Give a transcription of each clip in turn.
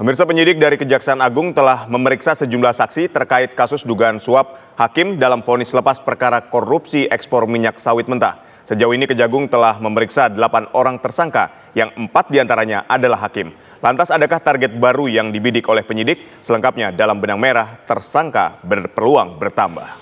Pemirsa, penyidik dari Kejaksaan Agung telah memeriksa sejumlah saksi terkait kasus dugaan suap hakim dalam vonis lepas perkara korupsi ekspor minyak sawit mentah. Sejauh ini Kejagung telah memeriksa 8 orang tersangka, yang 4 diantaranya adalah hakim. Lantas adakah target baru yang dibidik oleh penyidik? Selengkapnya dalam Benang Merah, tersangka berpeluang bertambah.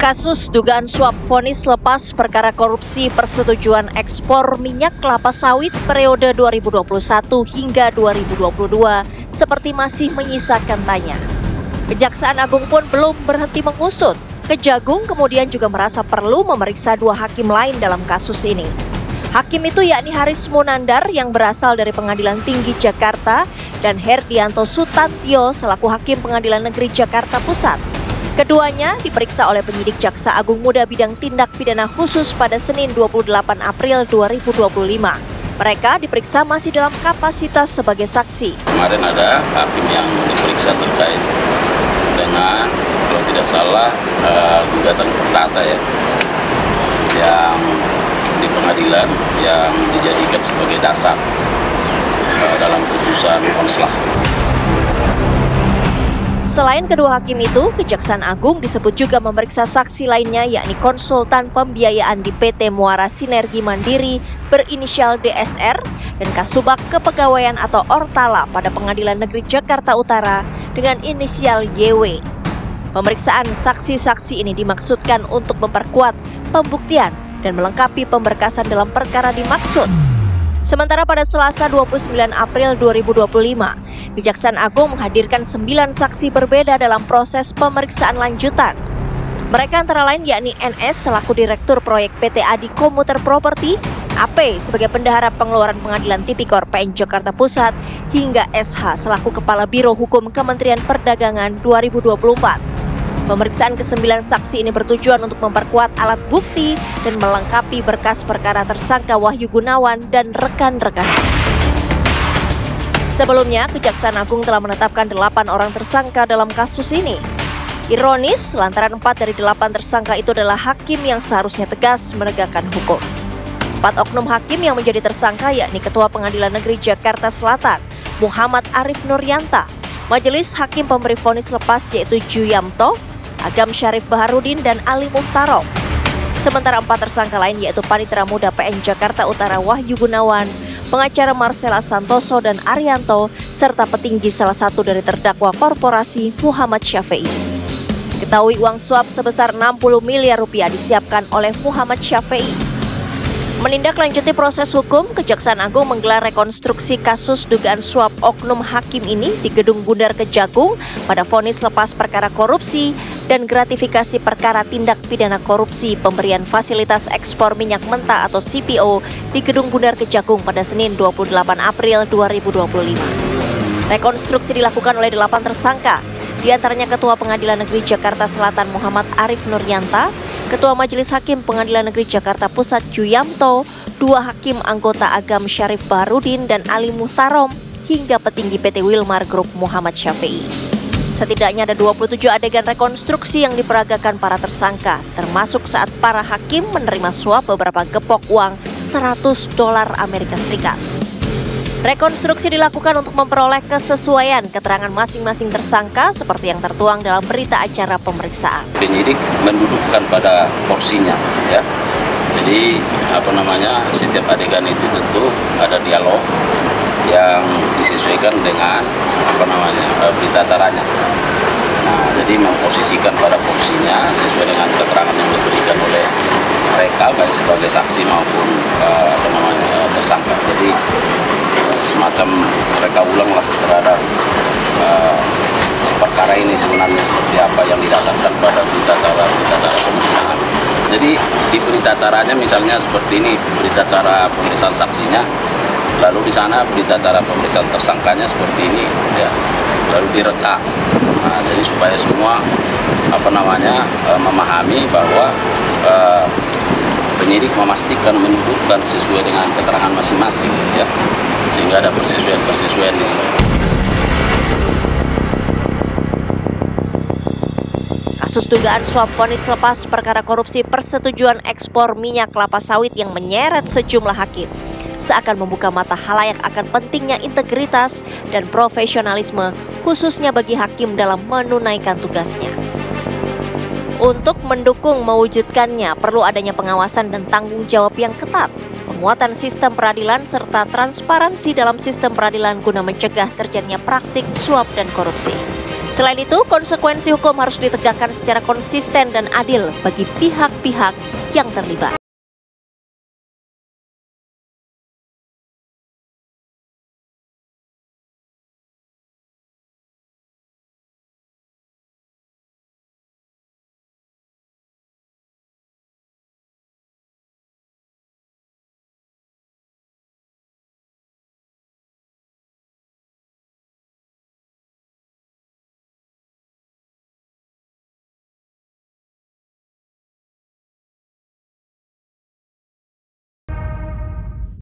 Kasus dugaan suap vonis lepas perkara korupsi persetujuan ekspor minyak kelapa sawit periode 2021 hingga 2022 seperti masih menyisakan tanya. Kejaksaan Agung pun belum berhenti mengusut. Kejagung kemudian juga merasa perlu memeriksa 2 hakim lain dalam kasus ini. Hakim itu yakni Haris Munandar yang berasal dari Pengadilan Tinggi Jakarta dan Herdianto Sutantio selaku Hakim Pengadilan Negeri Jakarta Pusat. Keduanya diperiksa oleh penyidik Jaksa Agung Muda Bidang Tindak Pidana Khusus pada Senin 28 April 2025. Mereka diperiksa masih dalam kapasitas sebagai saksi. Kemarin ada hakim yang diperiksa terkait dengan, kalau tidak salah, gugatan perdata yang di pengadilan yang dijadikan sebagai dasar dalam putusan konslah. Selain kedua hakim itu, Kejaksaan Agung disebut juga memeriksa saksi lainnya yakni konsultan pembiayaan di PT Muara Sinergi Mandiri berinisial DSR dan Kasubag Kepegawaian atau Ortala pada Pengadilan Negeri Jakarta Utara dengan inisial YW. Pemeriksaan saksi-saksi ini dimaksudkan untuk memperkuat pembuktian dan melengkapi pemberkasan dalam perkara dimaksud. Sementara pada Selasa 29 April 2025, Kejaksaan Agung menghadirkan 9 saksi berbeda dalam proses pemeriksaan lanjutan. Mereka antara lain yakni NS selaku Direktur Proyek PT Adi Komuter Property, AP sebagai Bendahara Pengeluaran Pengadilan Tipikor PN Jakarta Pusat, hingga SH selaku Kepala Biro Hukum Kementerian Perdagangan 2024. Pemeriksaan ke-9 saksi ini bertujuan untuk memperkuat alat bukti dan melengkapi berkas perkara tersangka Wahyu Gunawan dan rekan-rekan. Sebelumnya, Kejaksaan Agung telah menetapkan 8 orang tersangka dalam kasus ini. Ironis, lantaran 4 dari 8 tersangka itu adalah hakim yang seharusnya tegas menegakkan hukum. 4 oknum hakim yang menjadi tersangka yakni Ketua Pengadilan Negeri Jakarta Selatan, Muhammad Arif Nuryanta, Majelis Hakim Pemberi Vonis Lepas yaitu Juyamto, Agam Syarif Baharudin, dan Ali Muhtarom. Sementara 4 tersangka lain yaitu Panitera Muda PN Jakarta Utara Wahyu Gunawan, pengacara Marcella Santoso dan Arianto, serta petinggi salah satu dari terdakwa korporasi Muhammad Syafi'i. Diketahui uang suap sebesar 60 miliar rupiah disiapkan oleh Muhammad Syafi'i. Menindaklanjuti proses hukum, Kejaksaan Agung menggelar rekonstruksi kasus dugaan suap oknum hakim ini di Gedung Bundar Kejagung pada vonis lepas perkara korupsi dan gratifikasi perkara tindak pidana korupsi pemberian fasilitas ekspor minyak mentah atau CPO di Gedung Bundar Kejagung pada Senin 28 April 2025. Rekonstruksi dilakukan oleh 8 tersangka, di antaranya Ketua Pengadilan Negeri Jakarta Selatan Muhammad Arif Nuryanta, Ketua Majelis Hakim Pengadilan Negeri Jakarta Pusat Juyamto, 2 hakim anggota Agam Syarif Baharudin dan Ali Muhtarom, hingga petinggi PT Wilmar Group Muhammad Syafi'i. Setidaknya ada 27 adegan rekonstruksi yang diperagakan para tersangka, termasuk saat para hakim menerima suap beberapa gepok uang $100 Amerika Serikat. Rekonstruksi dilakukan untuk memperoleh kesesuaian keterangan masing-masing tersangka seperti yang tertuang dalam berita acara pemeriksaan. Penyidik mendudukkan pada porsinya, ya. Jadi setiap adegan itu tentu ada dialog yang disesuaikan dengan berita acaranya. Nah, jadi memposisikan pada porsinya sesuai dengan keterangan yang diberikan oleh mereka baik sebagai saksi maupun tersangka. Jadi semacam mereka ulanglah terhadap perkara ini sebenarnya seperti apa yang didasarkan pada berita acara pemeriksaan. Jadi di berita acaranya misalnya seperti ini, berita acara pemeriksaan saksinya, lalu di sana berita acara pemeriksaan tersangkanya seperti ini, ya, lalu direkam. Nah, jadi supaya semua memahami bahwa penyidik memastikan menyebutkan sesuai dengan keterangan masing-masing, ya, sehingga ada persesuaian di sini. Kasus dugaan suap vonis lepas perkara korupsi persetujuan ekspor minyak kelapa sawit yang menyeret sejumlah hakim seakan membuka mata halayak akan pentingnya integritas dan profesionalisme khususnya bagi hakim dalam menunaikan tugasnya. Untuk mendukung mewujudkannya perlu adanya pengawasan dan tanggung jawab yang ketat, penguatan sistem peradilan serta transparansi dalam sistem peradilan guna mencegah terjadinya praktik suap dan korupsi. Selain itu, konsekuensi hukum harus ditegakkan secara konsisten dan adil bagi pihak-pihak yang terlibat.